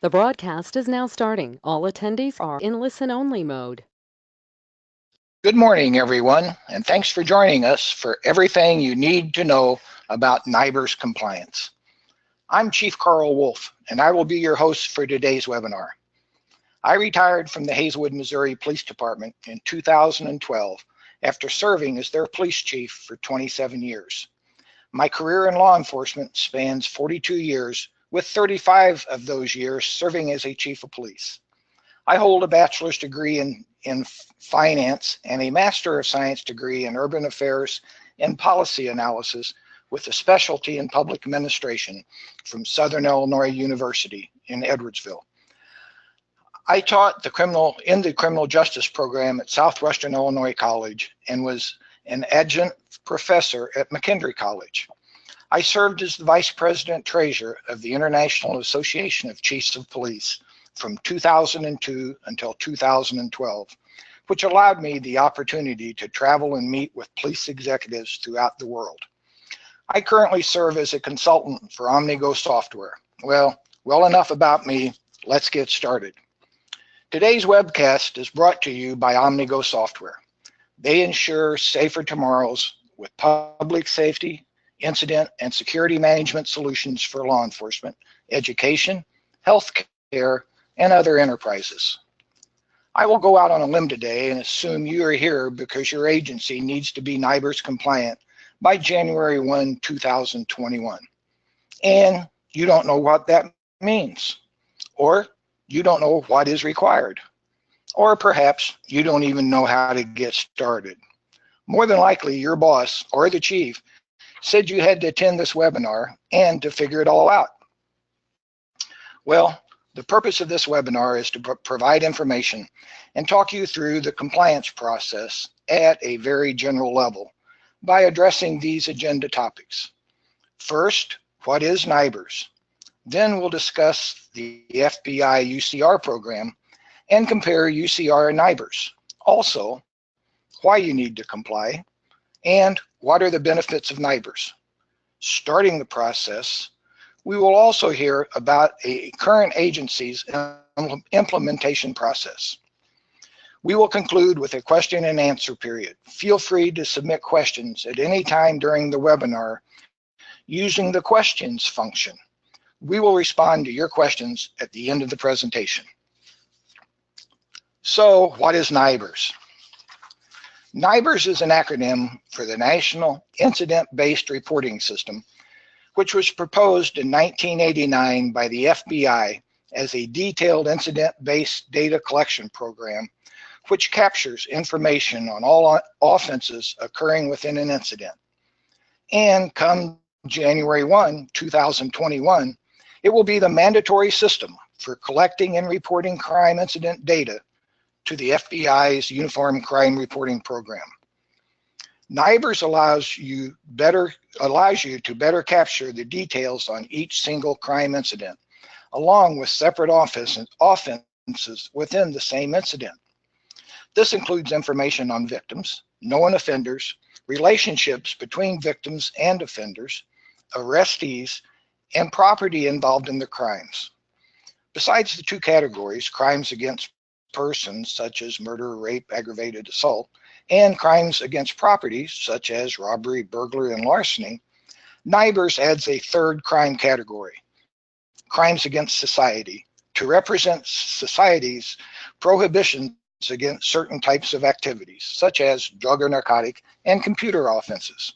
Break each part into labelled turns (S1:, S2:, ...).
S1: The broadcast is now starting. All attendees are in listen-only mode.
S2: Good morning, everyone, and thanks for joining us for everything you need to know about NIBRS compliance. I'm Chief Carl Wolf, and I will be your host for today's webinar. I retired from the Hazelwood, Missouri Police Department in 2012 after serving as their police chief for 27 years. My career in law enforcement spans 42 years, with 35 of those years serving as a chief of police. I hold a bachelor's degree in finance and a Master of Science degree in urban affairs and policy analysis with a specialty in public administration from Southern Illinois University in Edwardsville. I taught in the criminal justice program at Southwestern Illinois College and was an adjunct professor at McKendree College. I served as the Vice President Treasurer of the International Association of Chiefs of Police from 2002 until 2012, which allowed me the opportunity to travel and meet with police executives throughout the world. I currently serve as a consultant for Omnigo Software. Well enough about me. Let's get started. Today's webcast is brought to you by Omnigo Software. They ensure safer tomorrows with public safety, incident, and security management solutions for law enforcement, education, healthcare, and other enterprises. I will go out on a limb today and assume you are here because your agency needs to be NIBRS compliant by January 1, 2021. And you don't know what that means, or you don't know what is required, or perhaps you don't even know how to get started. More than likely, your boss or the chief said you had to attend this webinar and to figure it all out. Well, the purpose of this webinar is to provide information and talk you through the compliance process at a very general level by addressing these agenda topics. First, what is NIBRS? Then we'll discuss the FBI UCR program and compare UCR and NIBRS. Also, why you need to comply and what are the benefits of NIBRS. Starting the process, we will also hear about a current agency's implementation process. We will conclude with a question and answer period. Feel free to submit questions at any time during the webinar using the questions function. We will respond to your questions at the end of the presentation. So, what is NIBRS? NIBRS is an acronym for the National Incident-Based Reporting System, which was proposed in 1989 by the FBI as a detailed incident-based data collection program, which captures information on all offenses occurring within an incident. And come January 1, 2021, it will be the mandatory system for collecting and reporting crime incident data to the FBI's Uniform Crime Reporting Program. NIBRS allows you to better capture the details on each single crime incident, along with separate offenses within the same incident. This includes information on victims, known offenders, relationships between victims and offenders, arrestees, and property involved in the crimes. Besides the two categories, crimes against persons such as murder, rape, aggravated assault, and crimes against property such as robbery, burglary, and larceny, NIBRS adds a third crime category, crimes against society, to represent society's prohibitions against certain types of activities, such as drug or narcotic and computer offenses.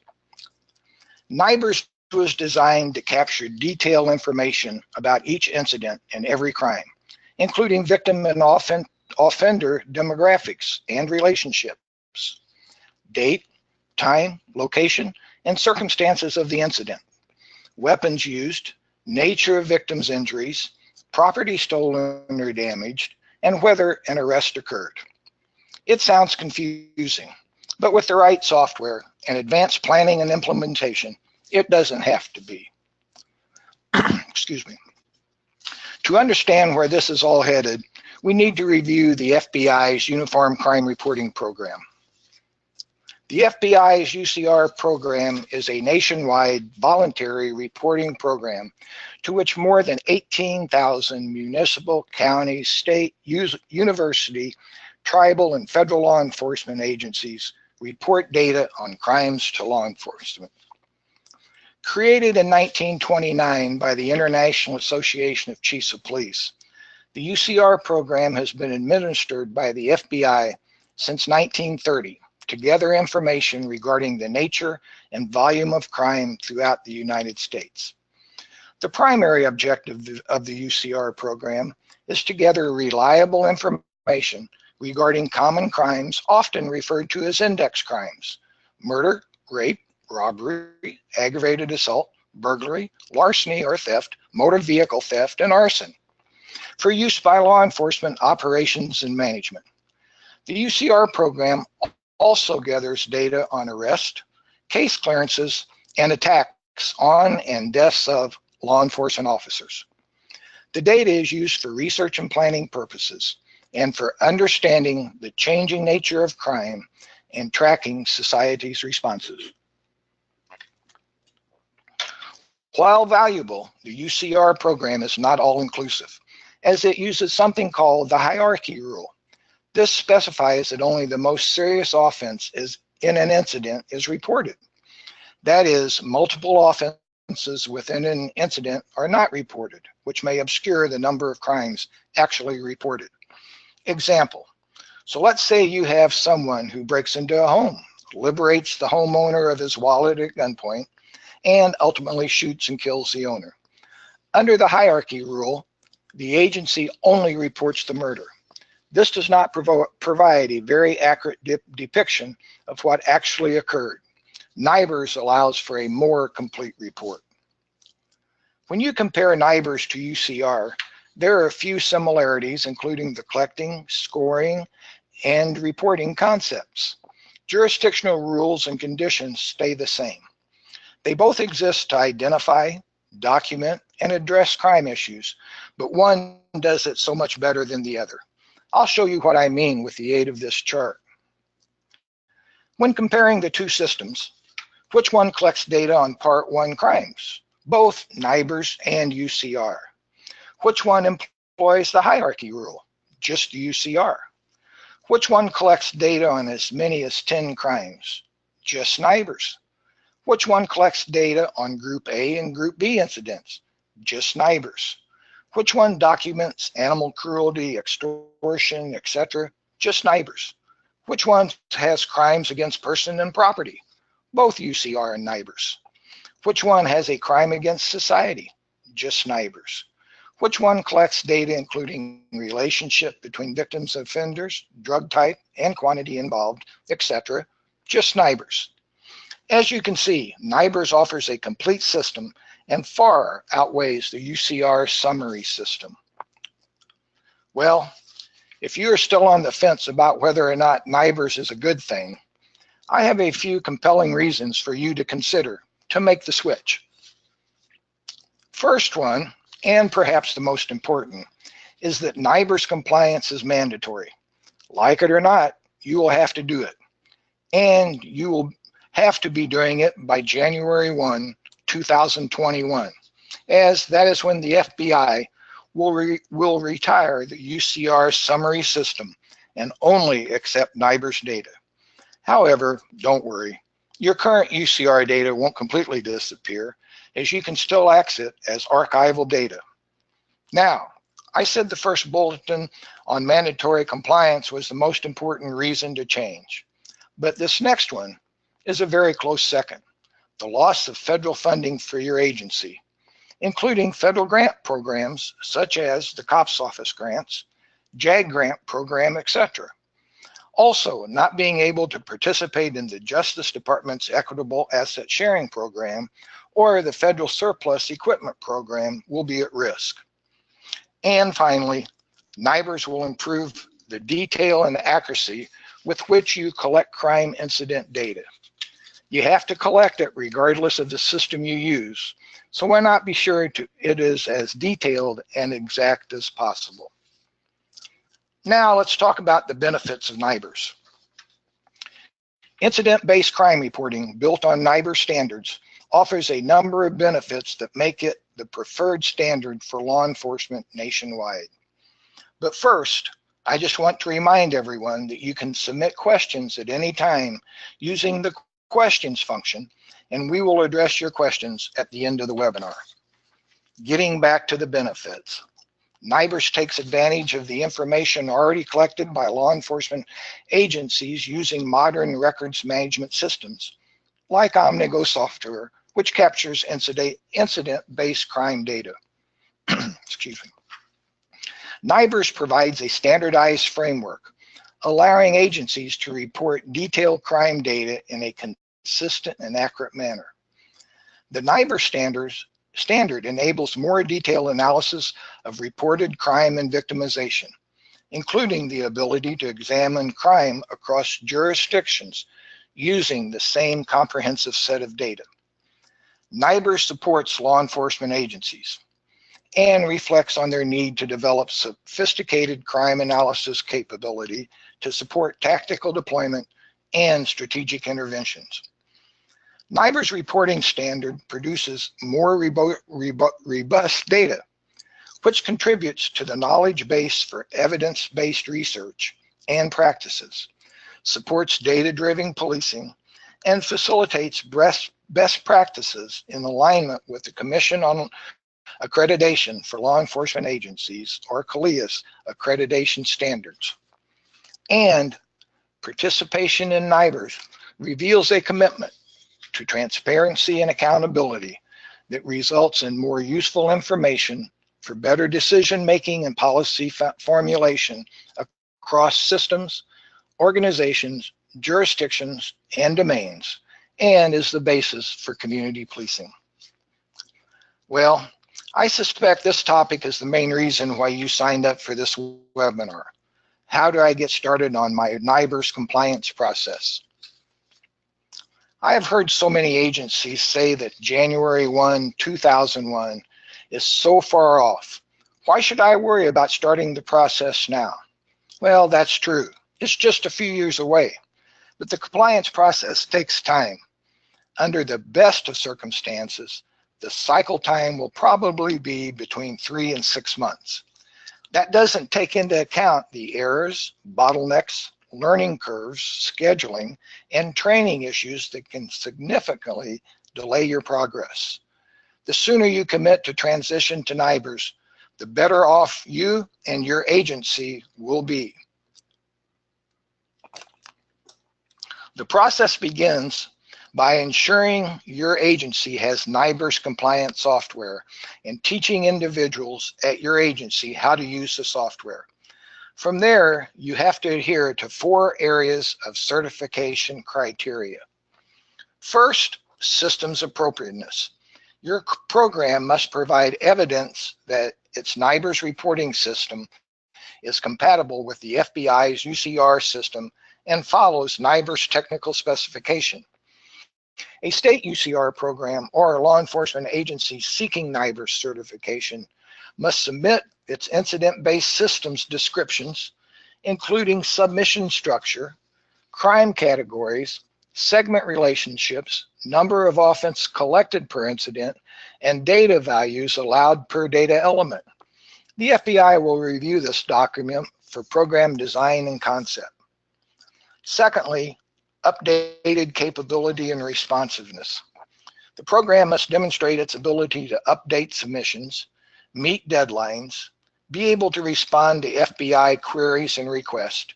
S2: NIBRS was designed to capture detailed information about each incident and every crime, including victim and offender demographics and relationships, date, time, location, and circumstances of the incident, weapons used, nature of victim's injuries, property stolen or damaged, and whether an arrest occurred. It sounds confusing, but with the right software and advanced planning and implementation, it doesn't have to be. Excuse me. To understand where this is all headed, we need to review the FBI's Uniform Crime Reporting Program. The FBI's UCR program is a nationwide voluntary reporting program to which more than 18,000 municipal, county, state, university, tribal, and federal law enforcement agencies report data on crimes to law enforcement. Created in 1929 by the International Association of Chiefs of Police, the UCR program has been administered by the FBI since 1930 to gather information regarding the nature and volume of crime throughout the United States. The primary objective of the UCR program is to gather reliable information regarding common crimes, often referred to as index crimes: murder, rape, robbery, aggravated assault, burglary, larceny or theft, motor vehicle theft, and arson, for use by law enforcement operations and management. The UCR program also gathers data on arrest, case clearances, and attacks on and deaths of law enforcement officers. The data is used for research and planning purposes and for understanding the changing nature of crime and tracking society's responses. While valuable, the UCR program is not all-inclusive, as it uses something called the hierarchy rule. This specifies that only the most serious offense in an incident is reported. That is, multiple offenses within an incident are not reported, which may obscure the number of crimes actually reported. Example, so let's say you have someone who breaks into a home, liberates the homeowner of his wallet at gunpoint, and ultimately shoots and kills the owner. Under the hierarchy rule, the agency only reports the murder. This does not provide a very accurate depiction of what actually occurred. NIBRS allows for a more complete report. When you compare NIBRS to UCR, there are a few similarities, including the collecting, scoring, and reporting concepts. Jurisdictional rules and conditions stay the same. They both exist to identify, document, and address crime issues, but one does it so much better than the other. I'll show you what I mean with the aid of this chart. When comparing the two systems, which one collects data on Part 1 crimes? Both NIBRS and UCR. Which one employs the hierarchy rule? Just UCR. Which one collects data on as many as 10 crimes? Just NIBRS. Which one collects data on Group A and Group B incidents? Just NIBRS. Which one documents animal cruelty, extortion, etc.? Just NIBRS. Which one has crimes against person and property? Both UCR and NIBRS. Which one has a crime against society? Just NIBRS. Which one collects data including relationship between victims and offenders, drug type and quantity involved, etc.? Just NIBRS. As you can see, NIBRS offers a complete system and far outweighs the UCR summary system. Well, if you are still on the fence about whether or not NIBRS is a good thing, I have a few compelling reasons for you to consider to make the switch. First one, and perhaps the most important, is that NIBRS compliance is mandatory. Like it or not, you will have to do it. And you will have to be doing it by January 1, 2021, as that is when the FBI will retire the UCR summary system and only accept NIBRS data. However, don't worry, your current UCR data won't completely disappear, as you can still access it as archival data. Now, I said the first bulletin on mandatory compliance was the most important reason to change, but this next one is a very close second: the loss of federal funding for your agency, including federal grant programs such as the COPS Office grants, JAG grant program, etc. Also, not being able to participate in the Justice Department's Equitable Asset Sharing Program or the Federal Surplus Equipment Program will be at risk. And finally, NIBRS will improve the detail and accuracy with which you collect crime incident data. You have to collect it regardless of the system you use, so why not be sure it is as detailed and exact as possible. Now let's talk about the benefits of NIBRS. Incident-based crime reporting built on NIBRS standards offers a number of benefits that make it the preferred standard for law enforcement nationwide. But first, I just want to remind everyone that you can submit questions at any time using the questions function, and we will address your questions at the end of the webinar. Getting back to the benefits. NIBRS takes advantage of the information already collected by law enforcement agencies using modern records management systems, like Omnigo software, which captures incident-based crime data. Excuse me. NIBRS provides a standardized framework, allowing agencies to report detailed crime data in a consistent and accurate manner. The NIBRS standard enables more detailed analysis of reported crime and victimization, including the ability to examine crime across jurisdictions using the same comprehensive set of data. NIBRS supports law enforcement agencies and reflects on their need to develop sophisticated crime analysis capability to support tactical deployment and strategic interventions. NIBRS reporting standard produces more robust data, which contributes to the knowledge base for evidence-based research and practices, supports data-driven policing, and facilitates best practices in alignment with the Commission on Accreditation for Law Enforcement Agencies, or CALIA's accreditation standards. And participation in NIBRS reveals a commitment to transparency and accountability that results in more useful information for better decision-making and policy formulation across systems, organizations, jurisdictions, and domains, and is the basis for community policing. Well, I suspect this topic is the main reason why you signed up for this webinar. How do I get started on my NIBRS compliance process? I have heard so many agencies say that January 1, 2001 is so far off. Why should I worry about starting the process now? Well, that's true. It's just a few years away, but the compliance process takes time. Under the best of circumstances, the cycle time will probably be between 3 and 6 months. That doesn't take into account the errors, bottlenecks, learning curves, scheduling, and training issues that can significantly delay your progress. The sooner you commit to transition to NIBRS, the better off you and your agency will be. The process begins by ensuring your agency has NIBRS compliant software and teaching individuals at your agency how to use the software. From there, you have to adhere to 4 areas of certification criteria. First, systems appropriateness. Your program must provide evidence that its NIBRS reporting system is compatible with the FBI's UCR system and follows NIBRS technical specification. A state UCR program or a law enforcement agency seeking NIBRS certification must submit its incident-based systems descriptions, including submission structure, crime categories, segment relationships, number of offense collected per incident, and data values allowed per data element. The FBI will review this document for program design and concept. Secondly, updated capability and responsiveness. The program must demonstrate its ability to update submissions, meet deadlines, be able to respond to FBI queries and requests,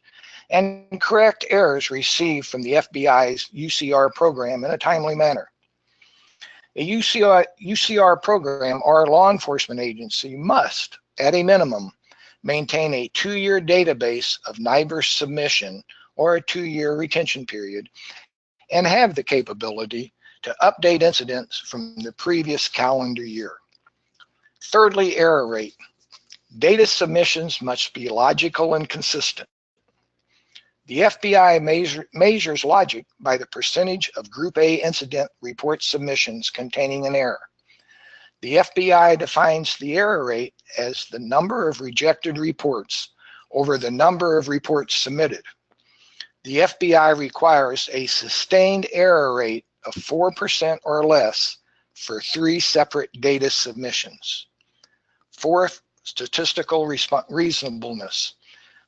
S2: and correct errors received from the FBI's UCR program in a timely manner. A UCR program or a law enforcement agency must, at a minimum, maintain a 2-year database of NIBRS submission or a 2-year retention period, and have the capability to update incidents from the previous calendar year. Thirdly, error rate. Data submissions must be logical and consistent. The FBI measures logic by the percentage of Group A incident report submissions containing an error. The FBI defines the error rate as the number of rejected reports over the number of reports submitted. The FBI requires a sustained error rate of 4% or less for 3 separate data submissions. Fourth, statistical reasonableness.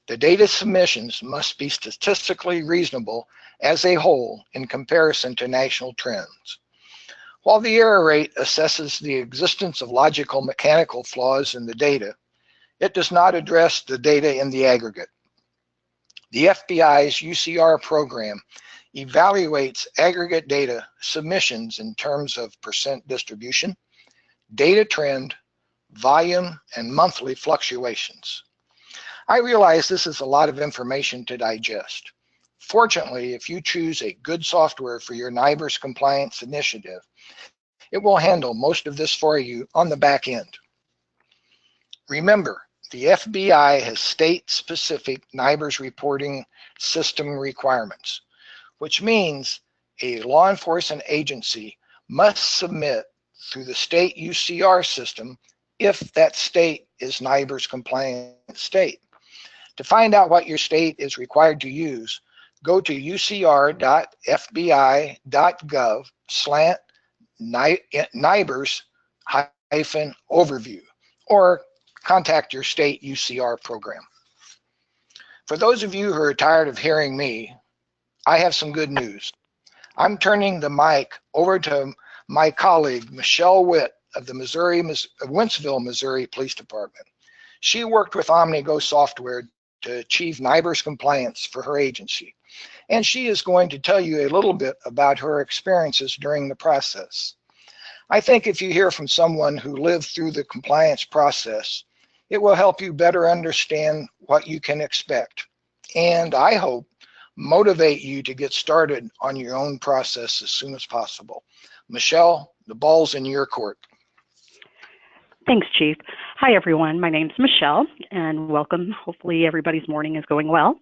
S2: The data submissions must be statistically reasonable as a whole in comparison to national trends. While the error rate assesses the existence of logical mechanical flaws in the data, it does not address the data in the aggregate. The FBI's UCR program evaluates aggregate data submissions in terms of percent distribution, data trend, volume, and monthly fluctuations. I realize this is a lot of information to digest. Fortunately, if you choose a good software for your NIBRS compliance initiative, it will handle most of this for you on the back end. Remember, the FBI has state-specific NIBRS reporting system requirements, which means a law enforcement agency must submit through the state UCR system if that state is NIBRS compliant state. To find out what your state is required to use, go to ucr.fbi.gov/NIBRS-overview or contact your state UCR program. For those of you who are tired of hearing me, I have some good news. I'm turning the mic over to my colleague, Michelle Witt of the Wentzville, Missouri Police Department. She worked with OmniGo software to achieve NIBRS compliance for her agency, and she is going to tell you a little bit about her experiences during the process. I think if you hear from someone who lived through the compliance process, it will help you better understand what you can expect, and I hope motivate you to get started on your own process as soon as possible. Michelle, the ball's in your court.
S3: Thanks, Chief. Hi, everyone. My name's Michelle, and welcome. Hopefully everybody's morning is going well.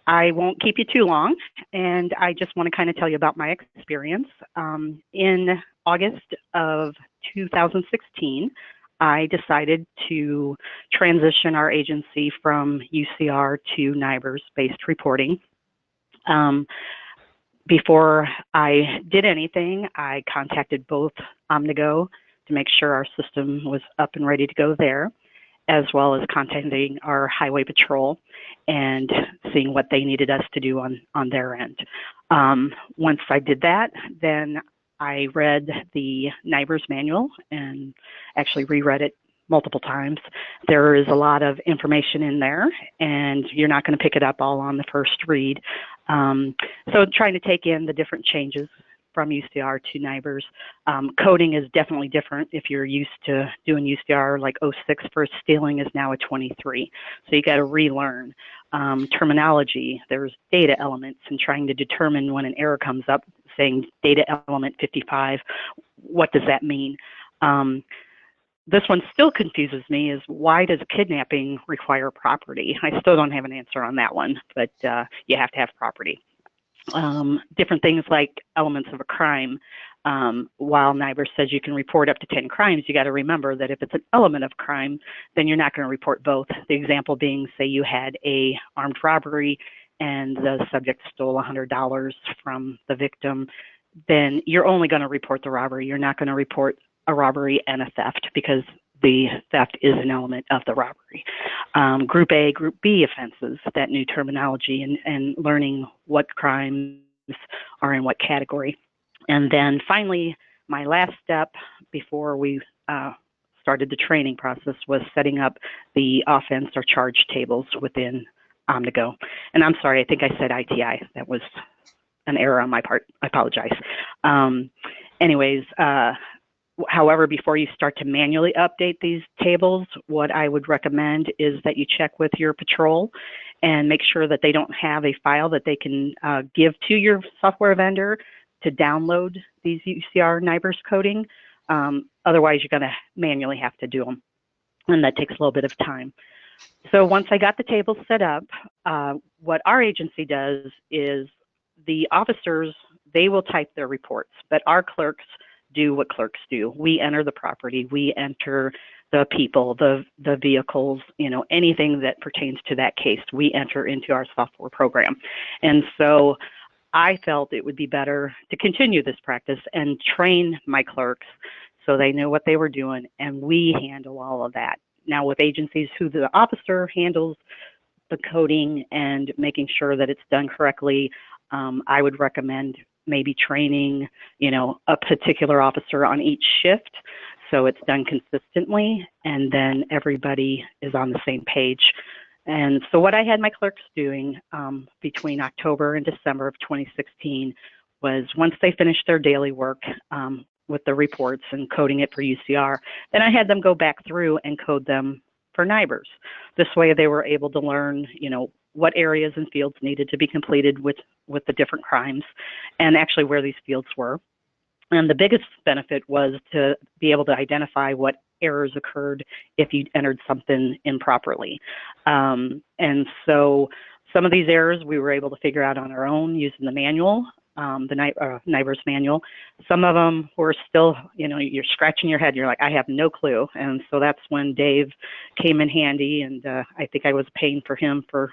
S3: I won't keep you too long, and I just want to kind of tell you about my experience. In August of 2016, I decided to transition our agency from UCR to NIBRS-based reporting. Before I did anything, I contacted both OmniGo to make sure our system was up and ready to go there, as well as contacting our highway patrol and seeing what they needed us to do on their end. Once I did that, then I read the NIBRS manual and actually reread it multiple times. There is a lot of information in there, and you're not going to pick it up all on the first read. So trying to take in the different changes from UCR to NIBRS. Coding is definitely different. If you're used to doing UCR like 06 for stealing is now a 23. So you got to relearn. Terminology, there's data elements, and trying to determine when an error comes up saying data element 55, what does that mean? This one still confuses me, is why does kidnapping require property? I still don't have an answer on that one, but you have to have property. Different things like elements of a crime. While NIBRS says you can report up to 10 crimes, you got to remember that if it's an element of crime, then you're not going to report both. The example being, say you had a armed robbery and the subject stole $100 from the victim, then you're only going to report the robbery. You're not going to report a robbery and a theft because the theft is an element of the robbery. Group A, Group B offenses, that new terminology, and learning what crimes are in what category. And then finally, my last step before we started the training process was setting up the offense or charge tables within OmniGo. And I'm sorry, I think I said ITI. That was an error on my part. I apologize. However, before you start to manually update these tables, what I would recommend is that you check with your patrol and make sure that they don't have a file that they can give to your software vendor to download these UCR NIBRS coding. Otherwise, you're going to manually have to do them, and that takes a little bit of time. So once I got the table set up, what our agency does is the officers, they will type their reports, but our clerks do what clerks do. We enter the property, we enter the people, the vehicles, anything that pertains to that case, we enter into our software program. And so I felt it would be better to continue this practice and train my clerks so they know what they were doing, and we handle all of that. Now with agencies who the officer handles the coding and making sure that it's done correctly, I would recommend maybe training, a particular officer on each shift so it's done consistently, and then everybody is on the same page. And so what I had my clerks doing between October and December of 2016 was, once they finished their daily work with the reports and coding it for UCR, then I had them go back through and code them for NIBRS. This way they were able to learn, what areas and fields needed to be completed with the different crimes, and actually where these fields were. And the biggest benefit was to be able to identify what errors occurred if you entered something improperly. And so some of these errors we were able to figure out on our own using the manual, the NIBRS manual. Some of them were still, you're scratching your head. You're like, I have no clue. And so that's when Dave came in handy. And I think I was paying for him for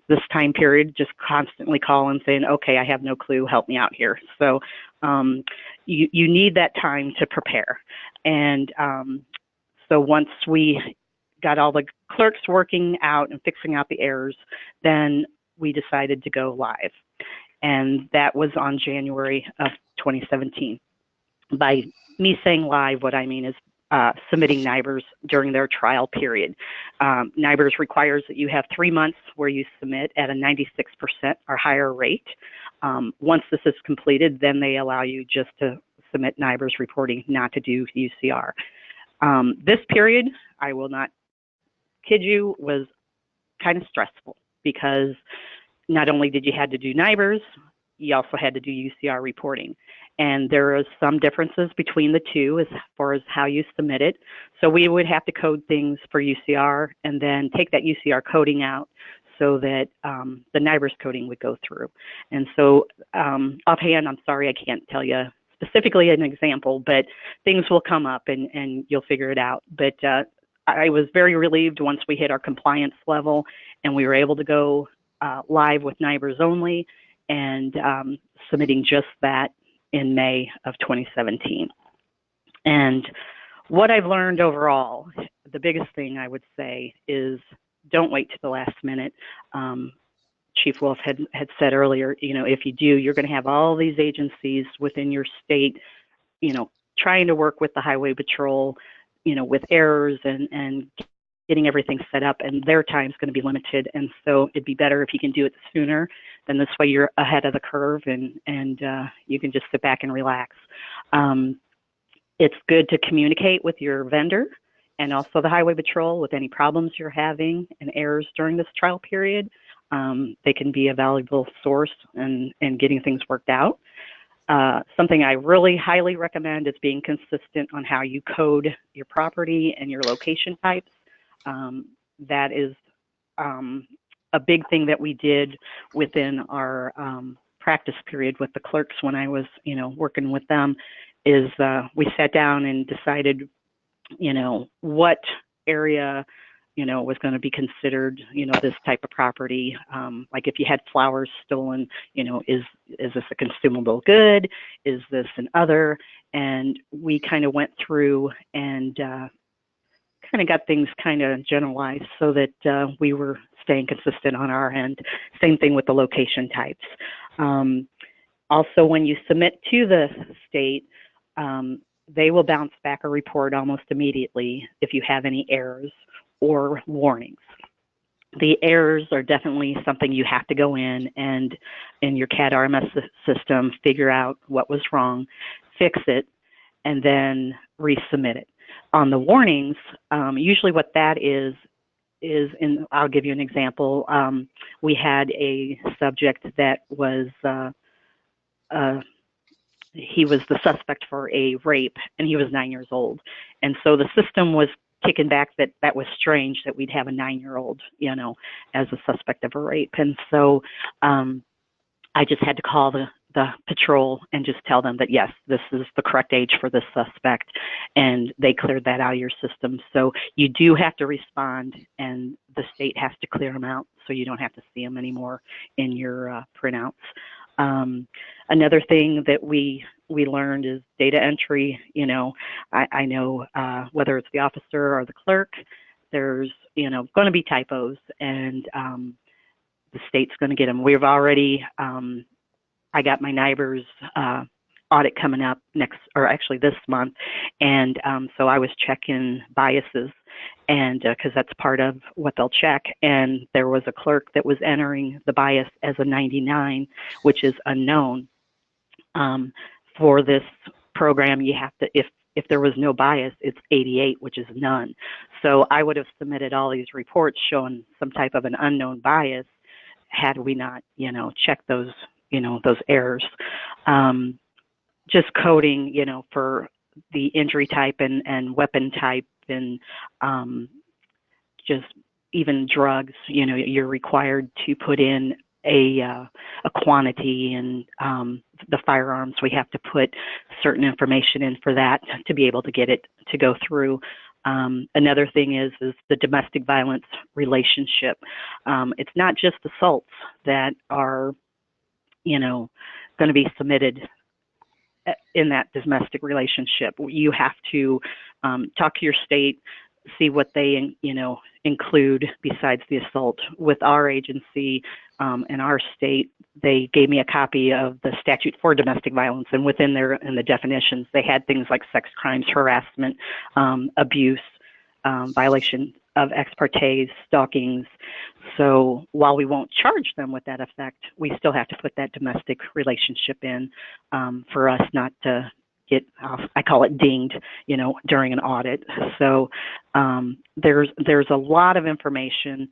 S3: this time period, just constantly calling saying, okay, I have no clue, help me out here. So you need that time to prepare. And so once we got all the clerks working out and fixing out the errors, then we decided to go live. And that was on January of 2017. By me saying live, what I mean is submitting NIBRS during their trial period. NIBRS requires that you have 3 months where you submit at a 96% or higher rate. Once this is completed, then they allow you just to submit NIBRS reporting, not to do UCR. This period, I will not kid you, was kind of stressful, because not only did you have to do NIBRS, you also had to do UCR reporting. And there are some differences between the two as far as how you submit it. So we would have to code things for UCR and then take that UCR coding out so that the NIBRS coding would go through. And so offhand, I'm sorry, I can't tell you specifically an example, but things will come up and you'll figure it out. But I was very relieved once we hit our compliance level and we were able to go live with NIBRS only, and submitting just that in May of 2017. And what I've learned overall, the biggest thing I would say is, don't wait to the last minute. Chief Wolf had said earlier, if you do, you're going to have all these agencies within your state, trying to work with the Highway Patrol, with errors and getting everything set up, and their time's going to be limited. And so it'd be better if you can do it sooner, then this way you're ahead of the curve and you can just sit back and relax. It's good to communicate with your vendor and also the Highway Patrol with any problems you're having and errors during this trial period. They can be a valuable source in getting things worked out. Something I really highly recommend is being consistent on how you code your property and your location types. That is a big thing that we did within our practice period with the clerks when I was, working with them, is we sat down and decided, what area, was going to be considered, this type of property. Like if you had flowers stolen, is this a consumable good? Is this an other? And we kind of went through and kind of got things kind of generalized so that we were staying consistent on our end. Same thing with the location types. Also, when you submit to the state, they will bounce back a report almost immediately if you have any errors or warnings. The errors are definitely something you have to go in and in your CAD RMS system, figure out what was wrong, fix it, and then resubmit it. On the warnings, usually what that is, and I'll give you an example. We had a subject that was, he was the suspect for a rape, and he was 9 years old. And so the system was kicking back that was strange that we'd have a 9-year-old, as a suspect of a rape. And so I just had to call the patrol and just tell them that, yes, this is the correct age for this suspect, and they cleared that out of your system. So you do have to respond, and the state has to clear them out so you don't have to see them anymore in your printouts. Another thing that we learned is data entry. You know, I know whether it's the officer or the clerk, there's, you know, going to be typos, and the state's going to get them. We've already, I got my NIBRS audit coming up next, or actually this month, and so I was checking biases, and because that's part of what they'll check, and there was a clerk that was entering the bias as a 99, which is unknown. For this program, you have to, if there was no bias, it's 88, which is none. So I would have submitted all these reports showing some type of an unknown bias had we not, you know, checked those, you know, those errors. Just coding, you know, for the injury type and weapon type, and just even drugs, you know, you're required to put in a quantity, and the firearms, we have to put certain information in for that to be able to get it to go through. Another thing is the domestic violence relationship. It's not just assaults that are, you know, going to be submitted in that domestic relationship. You have to talk to your state, see what they, you know, include besides the assault. With our agency in our state, they gave me a copy of the statute for domestic violence, and within there, in the definitions, they had things like sex crimes, harassment, abuse, violation of ex parte, stalkings. So while we won't charge them with that effect, we still have to put that domestic relationship in for us not to get, I call it dinged, you know, during an audit. So there's a lot of information.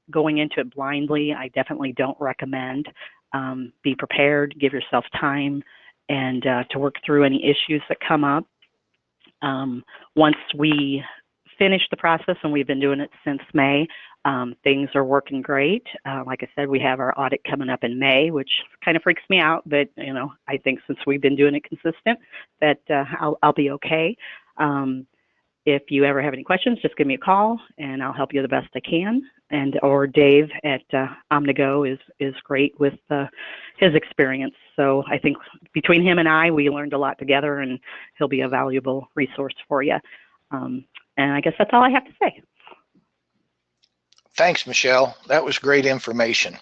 S3: Going into it blindly, I definitely don't recommend. Be prepared, give yourself time, and to work through any issues that come up. Once we finish the process, and we've been doing it since May, things are working great. Like I said, we have our audit coming up in May, which kind of freaks me out, but you know, I think since we've been doing it consistent, that I'll be okay. If you ever have any questions, just give me a call, and I'll help you the best I can. And or Dave at Omnigo is great with his experience. So I think between him and I, we learned a lot together, and he'll be a valuable resource for you. And I guess that's all I have to say.
S2: Thanks, Michelle. That was great information.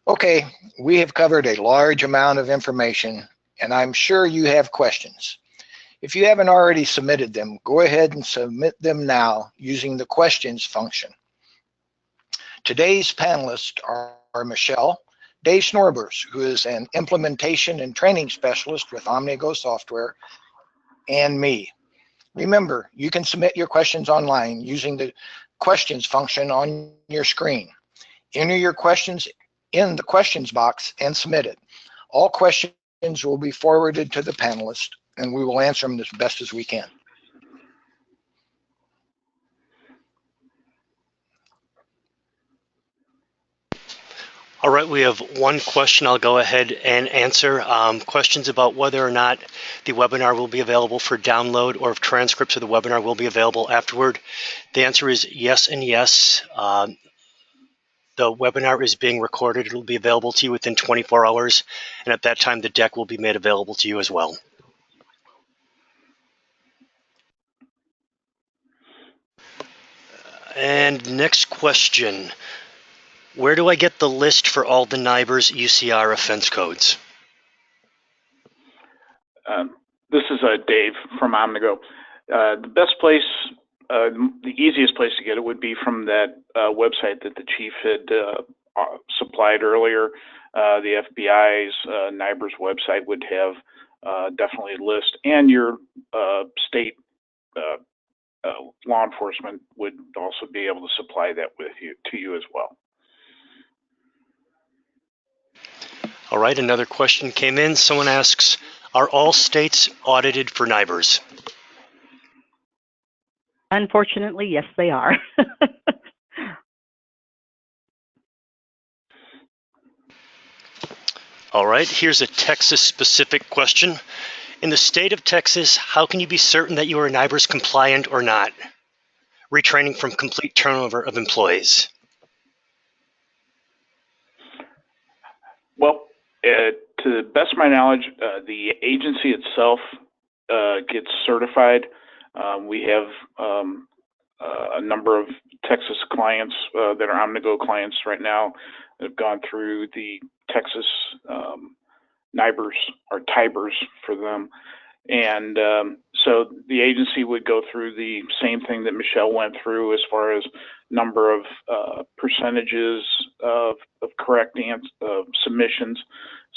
S2: Okay, we have covered a large amount of information, and I'm sure you have questions. If you haven't already submitted them, go ahead and submit them now using the questions function. Today's panelists are Michelle, Dave Snorbers, who is an implementation and training specialist with Omnigo software, and me. Remember, you can submit your questions online using the questions function on your screen. Enter your questions in the questions box and submit it. All questions will be forwarded to the panelists, and we will answer them as best as we can.
S4: All right, we have one question I'll go ahead and answer. Questions about whether or not the webinar will be available for download, or if transcripts of the webinar will be available afterward. The answer is yes and yes. The webinar is being recorded. It will be available to you within 24 hours, and at that time, the deck will be made available to you as well. And next question. Where do I get the list for all the NIBRS UCR offense codes?
S5: This is Dave from Omnigo. The best place, the easiest place to get it would be from that website that the chief had supplied earlier. The FBI's NIBRS website would have definitely a list, and your state law enforcement would also be able to supply that to you as well.
S4: All right, another question came in. Someone asks, are all states audited for NIBRS?
S3: Unfortunately, yes, they are.
S4: All right, here's a Texas-specific question. In the state of Texas, how can you be certain that you are NIBRS compliant or not? Retraining from complete turnover of employees.
S5: Well, to the best of my knowledge, the agency itself gets certified. We have a number of Texas clients that are OmniGo clients right now that have gone through the Texas NIBRS or TIBRS for them. And so the agency would go through the same thing that Michelle went through as far as number of percentages of correct submissions.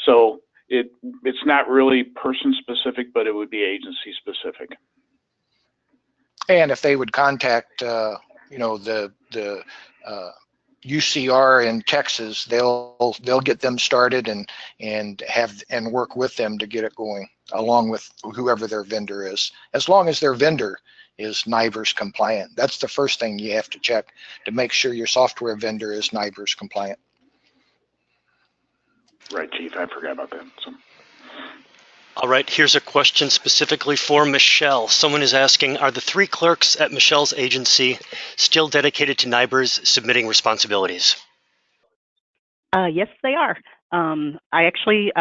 S5: So it's not really person specific, but it would be agency specific.
S2: And if they would contact, the UCR in Texas, they'll get them started and work with them to get it going, along with whoever their vendor is. As long as their vendor is NIBRS compliant, that's the first thing you have to check to make sure your software vendor is NIBRS compliant.
S5: Right, Chief. I forgot about that. So.
S4: All right, here's a question specifically for Michelle. Someone is asking, are the 3 clerks at Michelle's agency still dedicated to NIBRS submitting responsibilities?
S3: Yes, they are. I actually,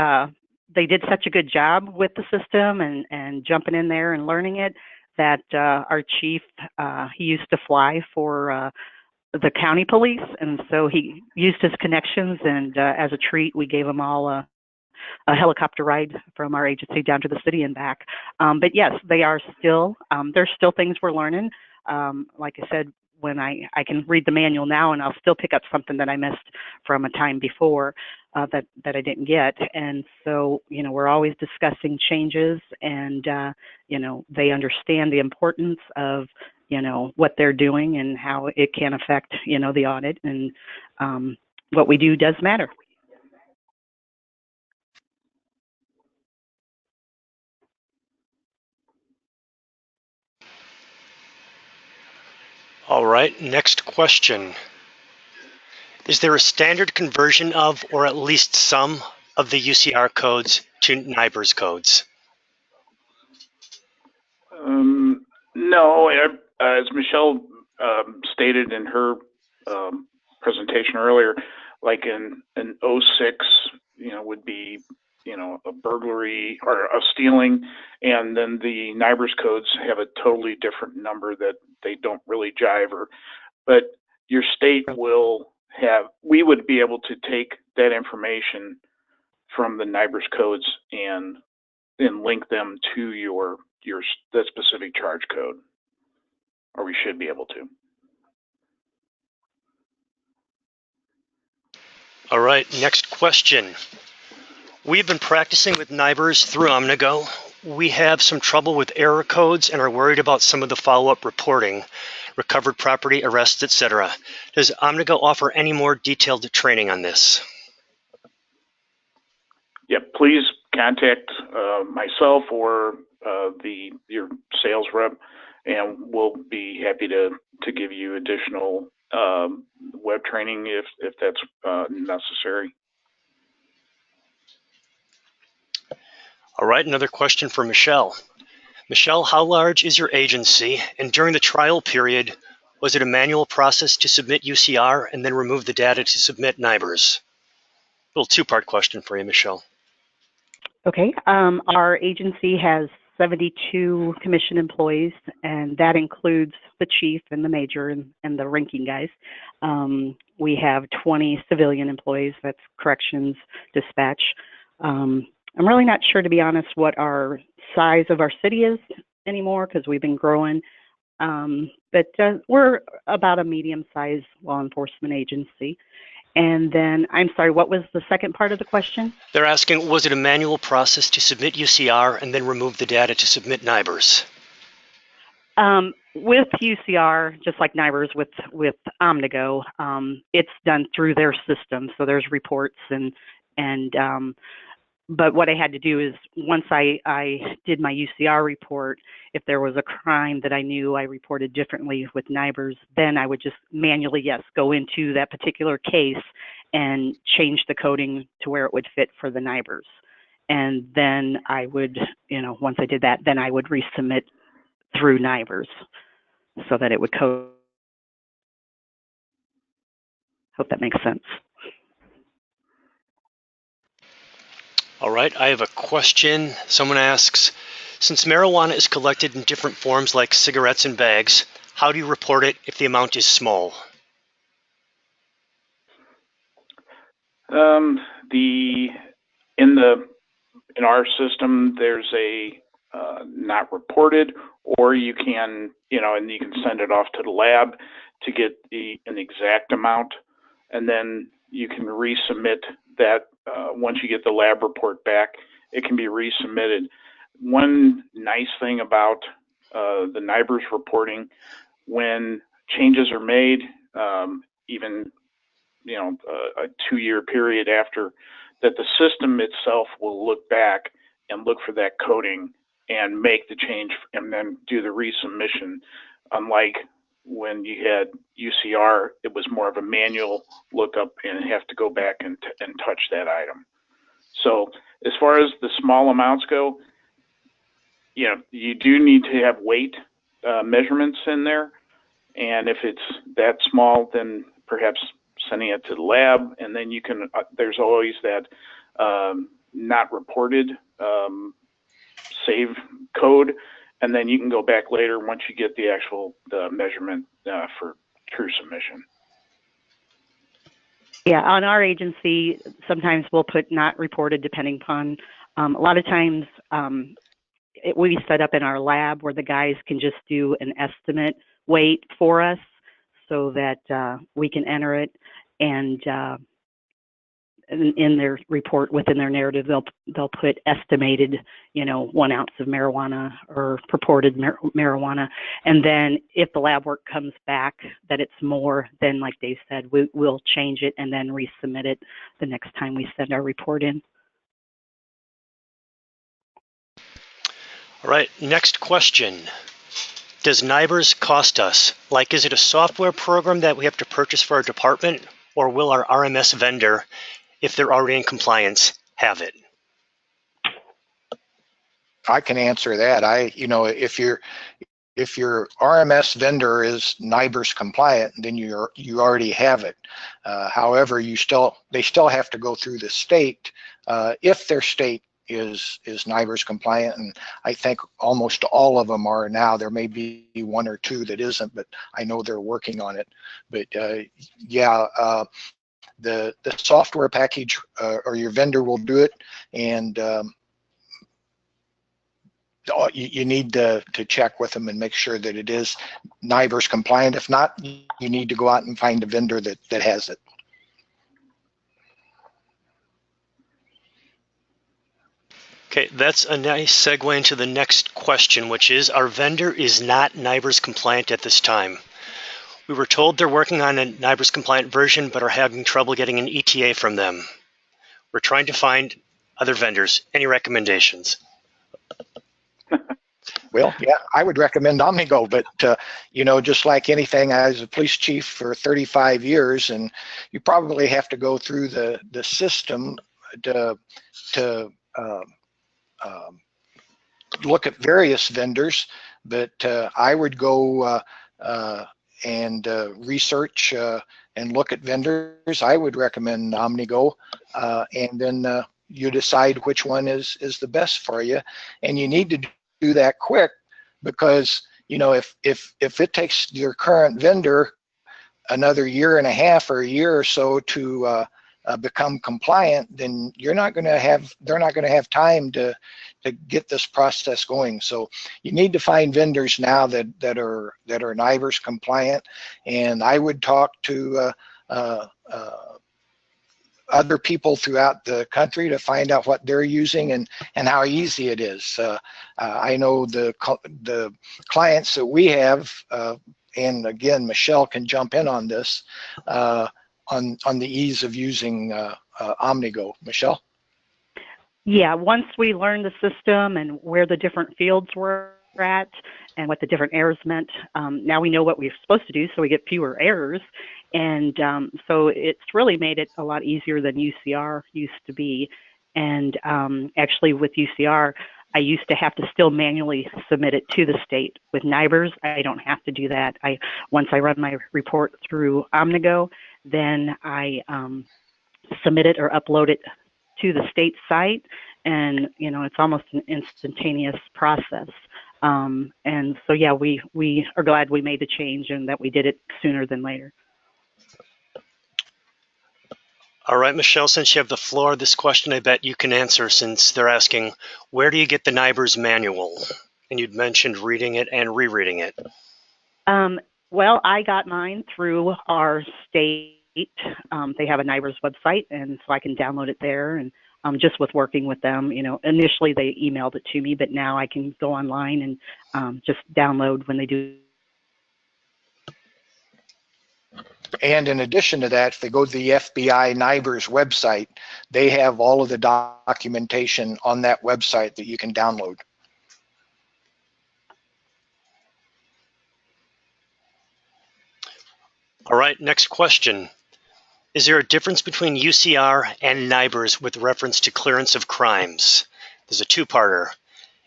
S3: they did such a good job with the system and jumping in there and learning it that our chief, he used to fly for the county police, and so he used his connections, and as a treat, we gave them all a helicopter ride from our agency down to the city and back. But yes, they are still, there's still things we're learning. Like I said, when I can read the manual now, and I'll still pick up something that I missed from a time before that I didn't get. And so, we're always discussing changes, and, they understand the importance of, what they're doing and how it can affect, the audit, and what we do does matter.
S4: All right, next question. Is there a standard conversion of, or at least some, of the UCR codes to NIBRS codes?
S5: No, as Michelle stated in her presentation earlier, like in 06, would be, a burglary or a stealing, and then the NIBRS codes have a totally different number that they don't really jive. But your state will have, we would be able to take that information from the NIBRS codes and link them to that specific charge code, or we should be able to.
S4: All right, next question. We've been practicing with NIBRS through OmniGo. We have some trouble with error codes and are worried about some of the follow-up reporting, recovered property, arrests, etc. Does OmniGo offer any more detailed training on this?
S5: Yeah, please contact myself or your sales rep, and we'll be happy to give you additional web training if that's necessary.
S4: All right, another question for Michelle. Michelle, how large is your agency? And during the trial period, was it a manual process to submit UCR and then remove the data to submit NIBRS? Little 2-part question for you, Michelle.
S3: Okay, our agency has 72 commission employees, and that includes the chief and the major and the ranking guys. We have 20 civilian employees, that's corrections, dispatch. I'm really not sure, to be honest, what our size of our city is anymore because we've been growing. But we're about a medium-sized law enforcement agency. And then, I'm sorry, what was the second part of the question?
S4: They're asking, was it a manual process to submit UCR and then remove the data to submit NIBRS?
S3: With UCR, just like NIBRS with OmniGo, it's done through their system. So there's reports but what I had to do is once I did my UCR report, if there was a crime that I knew I reported differently with NIBRS, then I would just manually, go into that particular case and change the coding to where it would fit for the NIBRS. And then I would, once I did that, then I would resubmit through NIBRS so that it would code. Hope that makes sense.
S4: All right, I have a question. Someone asks, since marijuana is collected in different forms like cigarettes and bags, how do you report it if the amount is small?
S5: In our system, there's a not reported, or you can, and you can send it off to the lab to get an exact amount, and then you can resubmit that once you get the lab report back. It can be resubmitted. One nice thing about the NIBRS reporting, when changes are made, even a 2-year period after, that the system itself will look back and look for that coding and make the change and then do the resubmission. Unlike when you had UCR, it was more of a manual lookup and have to go back and touch that item. So as far as the small amounts go, you do need to have weight measurements in there. And if it's that small, then perhaps sending it to the lab, and then you can, there's always that not reported save code, and then you can go back later once you get the actual measurement for true submission.
S3: Yeah, on our agency, sometimes we'll put not reported depending upon, a lot of times we set up in our lab where the guys can just do an estimate weight for us so that we can enter it, and in their report within their narrative, they'll put estimated, 1 ounce of marijuana or purported marijuana. And then if the lab work comes back that it's more, then like Dave said, we'll change it and then resubmit it the next time we send our report in.
S4: All right, next question. Does NIBRS cost us? Like, is it a software program that we have to purchase for our department, or will our RMS vendor, if they're already in compliance, have it?
S2: I can answer that. If your RMS vendor is NIBRS compliant, then you already have it. However, they still have to go through the state if their state is NIBRS compliant, and I think almost all of them are now. There may be 1 or 2 that isn't, but I know they're working on it. But yeah, the software package or your vendor will do it, and you need to check with them and make sure that it is NIBRS compliant. If not, you need to go out and find a vendor that has it.
S4: Okay, that's a nice segue into the next question, which is, our vendor is not NIBRS compliant at this time. We were told they're working on a NIBRS compliant version, but are having trouble getting an ETA from them. We're trying to find other vendors. Any recommendations?
S2: Well, yeah, I would recommend OmniGo, but just like anything, I was a police chief for 35 years, and you probably have to go through the system to look at various vendors, but I would go and research and look at vendors. I would recommend OmniGo, and then you decide which one is the best for you, and you need to do that quick, because if it takes your current vendor another 1.5 years or a year or so to become compliant, then they're not going to have time to get this process going. So you need to find vendors now that are NIBRS compliant, and I would talk to other people throughout the country to find out what they're using and how easy it is. I know the clients that we have, and again, Michelle can jump in on this, on the ease of using OmniGo. Michelle?
S3: Yeah, once we learned the system and where the different fields were at and what the different errors meant, now we know what we're supposed to do, so we get fewer errors. And so it's really made it a lot easier than UCR used to be. And actually with UCR, I used to have to still manually submit it to the state. With NIBRS, I don't have to do that. Once I run my report through Omnigo, then I submit it or upload it to the state site, and it's almost an instantaneous process. And so yeah, we are glad we made the change and that we did it sooner than later.
S4: All right, Michelle, since you have the floor, this question I bet you can answer, since they're asking, where do you get the NIBRS manual? And you'd mentioned reading it and rereading it.
S3: Well, I got mine through our state. They have a NIBRS website, and so I can download it there. And just with working with them, initially they emailed it to me, but now I can go online and just download when they do.
S2: And in addition to that, if they go to the FBI NIBRS website, they have all of the documentation on that website that you can download.
S4: All right, next question. Is there a difference between UCR and NIBRS with reference to clearance of crimes? There's a two-parter.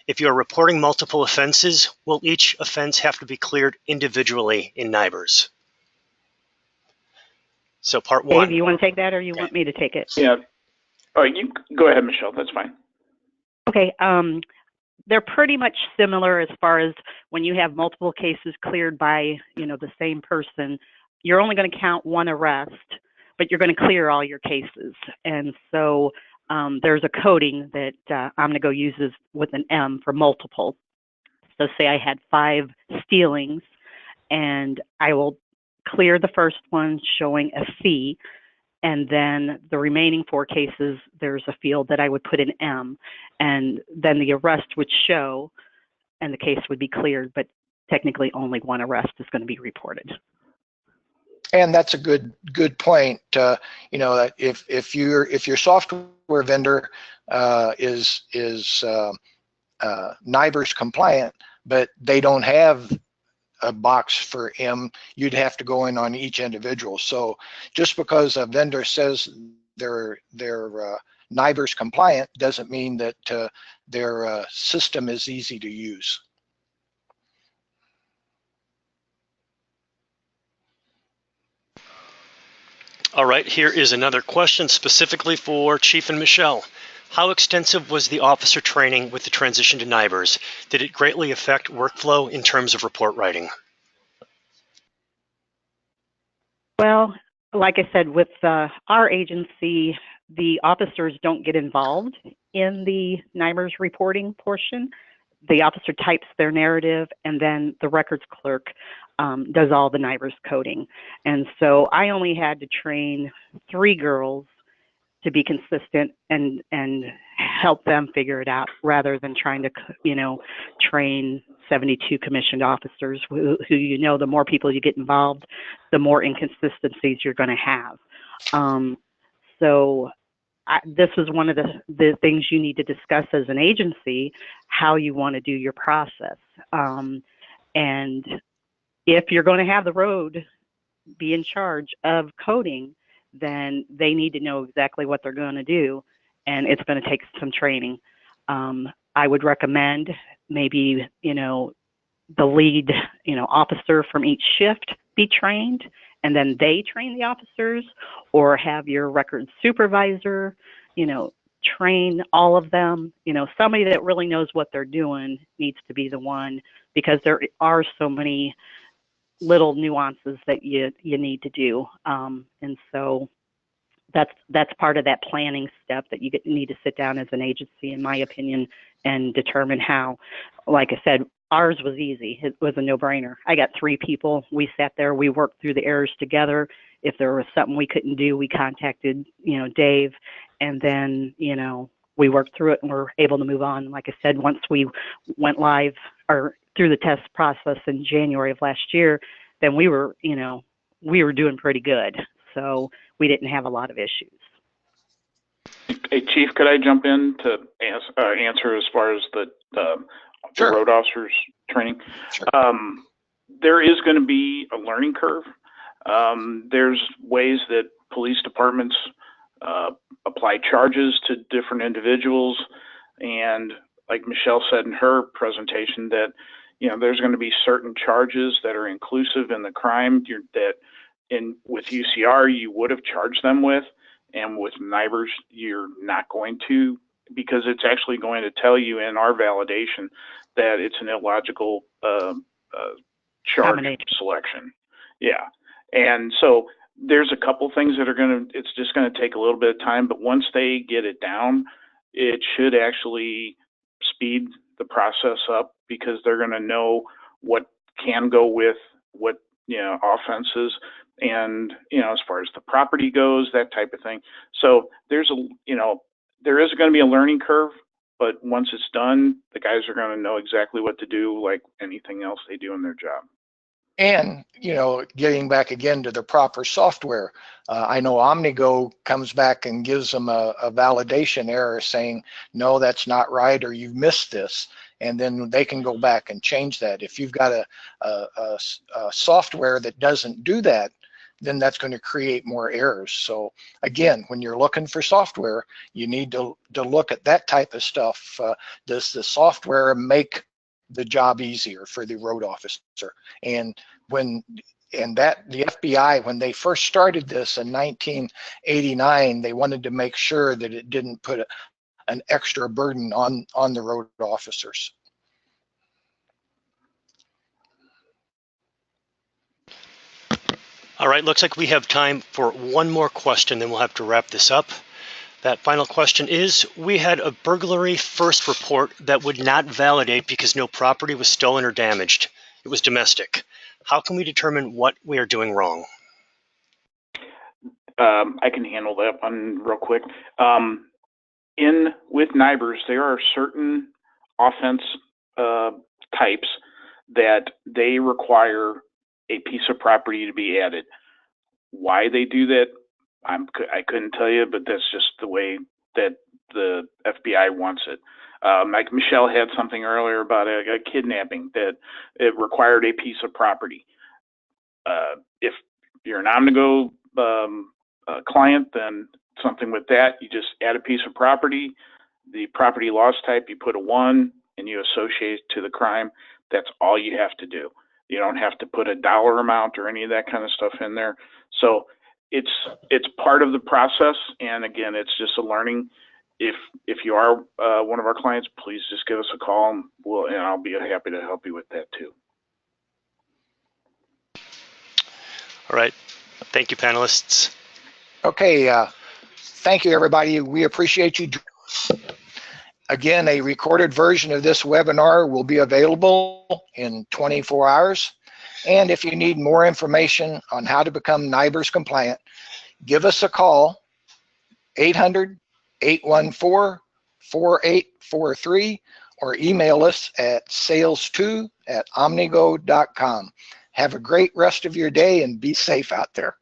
S4: If you are reporting multiple offenses, will each offense have to be cleared individually in NIBRS? So part one.
S3: Dave, you want to take that, or you want me to take it?
S5: Yeah. Oh, you go ahead, Michelle. That's fine.
S3: Okay. They're pretty much similar as far as when you have multiple cases cleared by, the same person, you're only going to count one arrest, but you're going to clear all your cases. And so there's a coding that Omnigo uses with an M for multiple. So say I had 5 stealings, and I will clear the first one showing a C, and then the remaining 4 cases, there's a field that I would put an M, and then the arrest would show, and the case would be cleared, but technically only one arrest is going to be reported.
S2: And that's a good point. That if your software vendor is NIBRS compliant, but they don't have a box for M, you'd have to go in on each individual. So just because a vendor says they're NIBRS compliant doesn't mean that their system is easy to use.
S4: All right, here is another question specifically for Chief and Michelle. How extensive was the officer training with the transition to NIBRS? Did it greatly affect workflow in terms of report writing?
S3: Well, like I said, with our agency, the officers don't get involved in the NIBRS reporting portion. The officer types their narrative, and then the records clerk does all the NIBRS coding. And so I only had to train 3 girls to be consistent and help them figure it out, rather than trying to, train 72 commissioned officers who the more people you get involved, the more inconsistencies you're going to have. So this is one of the things you need to discuss as an agency, how you want to do your process. And if you're going to have the road be in charge of coding, then they need to know exactly what they're going to do, and it's going to take some training. I would recommend maybe, the lead, officer from each shift be trained, and then they train the officers, or have your records supervisor, train all of them. Somebody that really knows what they're doing needs to be the one, because there are so many little nuances that you need to do. And so that's part of that planning step that you need to sit down as an agency, in my opinion, and determine how. Like I said, ours was easy. It was a no-brainer. I got 3 people. We sat there. We worked through the errors together. If there was something we couldn't do, we contacted, Dave, and then, we worked through it and were able to move on. Like I said, once we went live or through the test process in January of last year, then we were doing pretty good. So we didn't have a lot of issues.
S5: Hey, Chief, could I jump in to answer as far as the
S2: Sure.
S5: road officers training?
S2: Sure.
S5: There is going to be a learning curve. There's ways that police departments apply charges to different individuals, and like Michelle said in her presentation, that there's going to be certain charges that are inclusive in the crime that with UCR you would have charged them with, and with NIBRS you're not going to, because it's actually going to tell you in our validation that it's an illogical charge selection. Yeah, and so there's a couple things that are it's just going to take a little bit of time, but once they get it down, it should actually speed the process up, because they're going to know what can go with what offenses, and as far as the property goes, that type of thing. So there is going to be a learning curve, but once it's done, the guys are going to know exactly what to do, like anything else they do in their job.
S2: And, getting back again to the proper software, I know OmniGo comes back and gives them a validation error saying, no, that's not right, or you've missed this. And then they can go back and change that. If you've got a software that doesn't do that, then that's going to create more errors. So again, when you're looking for software, you need to look at that type of stuff. Does the software make the job easier for the road officer? And the FBI, when they first started this in 1989, they wanted to make sure that it didn't put an extra burden on the road officers.
S4: All right, looks like we have time for one more question, then we'll have to wrap this up. That final question is, we had a burglary first report that would not validate because no property was stolen or damaged. It was domestic. How can we determine what we are doing wrong?
S5: I can handle that one real quick. With NIBRS, there are certain offense types that they require a piece of property to be added. Why they do that, I couldn't tell you, but that's just the way that the FBI wants it. Like Michelle had something earlier about a kidnapping that it required a piece of property. If you're an OmniGo client, then something with that, you just add a piece of property, the property loss type, you put a 1 and you associate it to the crime. That's all you have to do. You don't have to put a dollar amount or any of that kind of stuff in there. So it's part of the process, and again, it's just a learning. If you are one of our clients, please just give us a call, and I'll be happy to help you with that too.
S4: All right, thank you, panelists.
S2: Okay, thank you, everybody. We appreciate you. Again, a recorded version of this webinar will be available in 24 hours. And if you need more information on how to become NIBRS compliant, give us a call, 800-814-4843, or email us at sales2@omnigo.com. Have a great rest of your day and be safe out there.